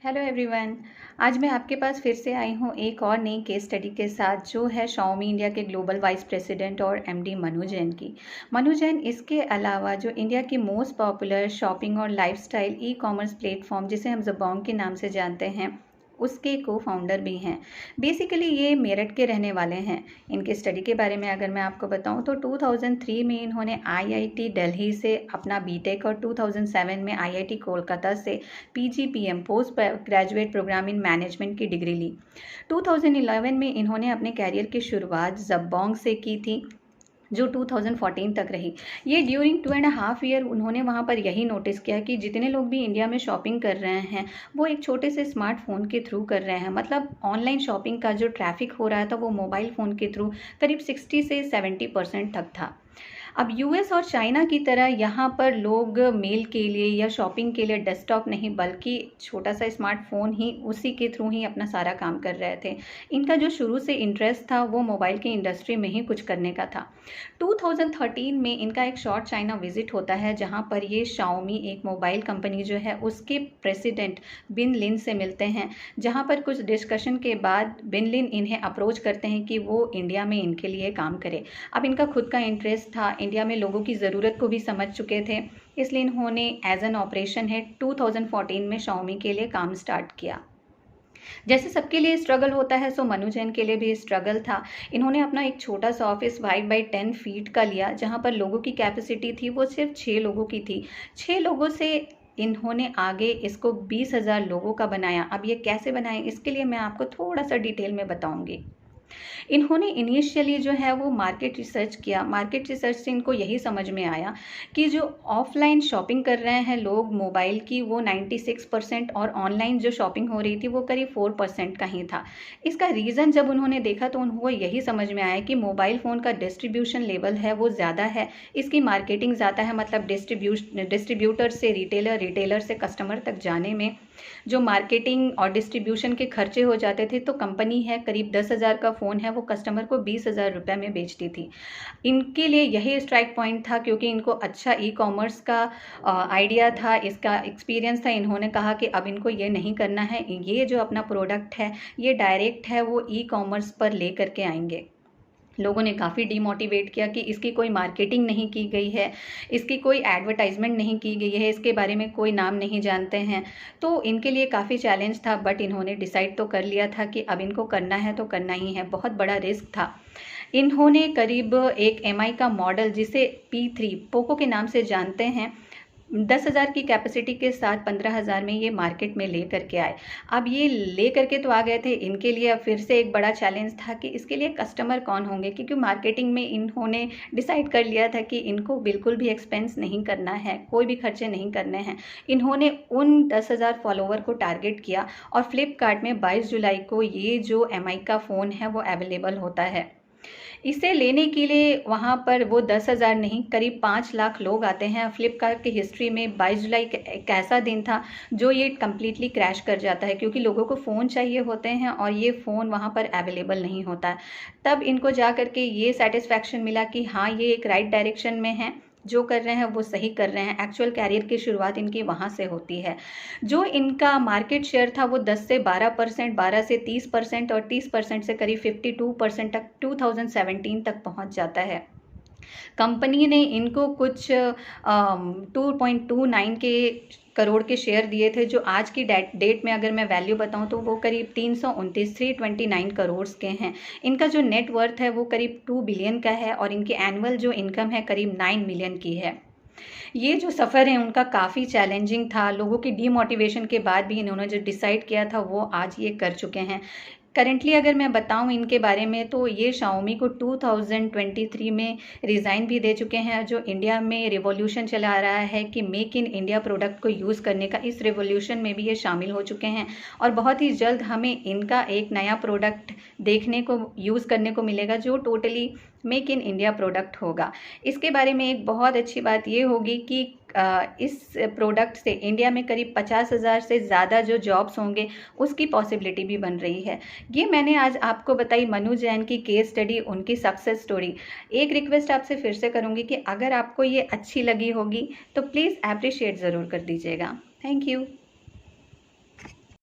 Hello everyone. आज मैं आपके पास फिर से आई हूँ एक और नई केस स्टडी के साथ, जो है Xiaomi इंडिया के ग्लोबल वाइस प्रेसिडेंट और एमडी मनु जैन की। मनु जैन इसके अलावा जो इंडिया की मोस्ट पॉपुलर शॉपिंग और लाइफस्टाइल ई कॉमर्स प्लेटफॉर्म जिसे हम जबोंग के नाम से जानते हैं, उसके को फाउंडर भी हैं। बेसिकली ये मेरठ के रहने वाले हैं। इनके स्टडी के बारे में अगर मैं आपको बताऊं तो 2003 में इन्होंने आईआईटी दिल्ली से अपना बीटेक और 2007 में आईआईटी कोलकाता से PGPM post graduate program in management की डिग्री ली। 2011 में इन्होंने अपने कैरियर की शुरुआत जबोंग से की थी, जो 2014 तक रही। ये ड्यूरिंग 2.5 ईयर उन्होंने वहाँ पर यही नोटिस किया कि जितने लोग भी इंडिया में शॉपिंग कर रहे हैं वो एक छोटे से स्मार्टफोन के थ्रू कर रहे हैं। मतलब ऑनलाइन शॉपिंग का जो ट्रैफिक हो रहा था वो मोबाइल फ़ोन के थ्रू करीब 60 से 70% तक था। अब यूएस और चाइना की तरह यहाँ पर लोग मेल के लिए या शॉपिंग के लिए डेस्कटॉप नहीं बल्कि छोटा सा स्मार्टफोन ही उसी के थ्रू ही अपना सारा काम कर रहे थे। इनका जो शुरू से इंटरेस्ट था वो मोबाइल की इंडस्ट्री में ही कुछ करने का था। 2013 में इनका एक शॉर्ट चाइना विजिट होता है, जहाँ पर ये Xiaomi एक मोबाइल कंपनी जो है उसके प्रेसिडेंट बिन लिन से मिलते हैं, जहाँ पर कुछ डिस्कशन के बाद बिन लिन इन्हें अप्रोच करते हैं कि वो इंडिया में इनके लिए काम करे। अब इनका खुद का इंटरेस्ट था, इंडिया में लोगों की ज़रूरत को भी समझ चुके थे, इसलिए इन्होंने एज एन ऑपरेशन है 2014 में Xiaomi के लिए काम स्टार्ट किया। जैसे सबके लिए स्ट्रगल होता है, सो मनु जैन के लिए भी स्ट्रगल था। इन्होंने अपना एक छोटा सा ऑफिस 5x10 फीट का लिया, जहाँ पर लोगों की कैपेसिटी थी वो सिर्फ 6 लोगों की थी। 6 लोगों से इन्होंने आगे इसको 20,000 लोगों का बनाया। अब ये कैसे बनाए, इसके लिए मैं आपको थोड़ा सा डिटेल में बताऊंगी। इन्होंने इनिशियली जो है वो मार्केट रिसर्च किया। मार्केट रिसर्च से इनको यही समझ में आया कि जो ऑफलाइन शॉपिंग कर रहे हैं लोग मोबाइल की वो 96% और ऑनलाइन जो शॉपिंग हो रही थी वो करीब 4% का ही था। इसका रीज़न जब उन्होंने देखा तो उनको यही समझ में आया कि मोबाइल फ़ोन का डिस्ट्रीब्यूशन लेवल है वो ज़्यादा है, इसकी मार्केटिंग ज़्यादा है। मतलब डिस्ट्रीब्यूटर से रिटेलर, रिटेलर से कस्टमर तक जाने में जो मार्केटिंग और डिस्ट्रीब्यूशन के खर्चे हो जाते थे, तो कंपनी है करीब 10,000 का फ़ोन है वो कस्टमर को 20,000 रुपये में बेचती थी। इनके लिए यही स्ट्राइक पॉइंट था, क्योंकि इनको अच्छा ई कॉमर्स का आइडिया था, इसका एक्सपीरियंस था। इन्होंने कहा कि अब इनको ये नहीं करना है, ये जो अपना प्रोडक्ट है ये डायरेक्ट है वो ई कॉमर्स पर ले करके आएंगे। लोगों ने काफ़ी डीमोटिवेट किया कि इसकी कोई मार्केटिंग नहीं की गई है, इसकी कोई एडवर्टाइजमेंट नहीं की गई है, इसके बारे में कोई नाम नहीं जानते हैं। तो इनके लिए काफ़ी चैलेंज था, बट इन्होंने डिसाइड तो कर लिया था कि अब इनको करना है तो करना ही है। बहुत बड़ा रिस्क था। इन्होंने करीब एक एमआई का मॉडल जिसे P3 पोको के नाम से जानते हैं, 10,000 की कैपेसिटी के साथ 15,000 में ये मार्केट में ले करके आए। अब ये ले करके तो आ गए थे, इनके लिए अब फिर से एक बड़ा चैलेंज था कि इसके लिए कस्टमर कौन होंगे, क्योंकि मार्केटिंग में इन्होंने डिसाइड कर लिया था कि इनको बिल्कुल भी एक्सपेंस नहीं करना है, कोई भी खर्चे नहीं करने हैं। इन्होंने उन 10,000 फॉलोवर को टारगेट किया और फ्लिपकार्ट में 22 जुलाई को ये जो एमआई का फ़ोन है वो अवेलेबल होता है। इसे लेने के लिए वहाँ पर वो 10,000 नहीं करीब 5 लाख लोग आते हैं। फ्लिपकार्ट की हिस्ट्री में 22 जुलाई एक ऐसा दिन था जो ये कम्प्लीटली क्रैश कर जाता है, क्योंकि लोगों को फ़ोन चाहिए होते हैं और ये फ़ोन वहाँ पर अवेलेबल नहीं होता है। तब इनको जा करके ये सेटिस्फैक्शन मिला कि हाँ, ये एक राइट डायरेक्शन में है, जो कर रहे हैं वो सही कर रहे हैं। एक्चुअल कैरियर की शुरुआत इनकी वहाँ से होती है। जो इनका मार्केट शेयर था वो 10 से 12%, 12 से 30% और 30% से करीब 52% तक 2017 तक पहुँच जाता है। कंपनी ने इनको कुछ 2.29 के करोड़ के शेयर दिए थे, जो आज की डेट में अगर मैं वैल्यू बताऊं तो वो करीब 329 करोड़ के हैं। इनका जो नेट वर्थ है वो करीब 2 बिलियन का है और इनकी एनुअल जो इनकम है करीब 9 मिलियन की है। ये जो सफ़र है उनका काफ़ी चैलेंजिंग था। लोगों की डीमोटिवेशन के बाद भी इन्होंने जो डिसाइड किया था वो आज ये कर चुके हैं। करेंटली अगर मैं बताऊं इनके बारे में तो ये Xiaomi को 2023 में रिज़ाइन भी दे चुके हैं। जो इंडिया में रिवॉल्यूशन चला रहा है कि मेक इन इंडिया प्रोडक्ट को यूज़ करने का, इस रिवॉल्यूशन में भी ये शामिल हो चुके हैं और बहुत ही जल्द हमें इनका एक नया प्रोडक्ट देखने को, यूज़ करने को मिलेगा जो totally make in India product होगा। इसके बारे में एक बहुत अच्छी बात ये होगी कि इस प्रोडक्ट से इंडिया में करीब 50,000 से ज़्यादा जो जॉब्स होंगे उसकी पॉसिबिलिटी भी बन रही है। ये मैंने आज आपको बताई मनु जैन की केस स्टडी, उनकी सक्सेस स्टोरी। एक रिक्वेस्ट आपसे फिर से करूँगी कि अगर आपको ये अच्छी लगी होगी तो प्लीज़ अप्रिशिएट ज़रूर कर दीजिएगा। Thank you.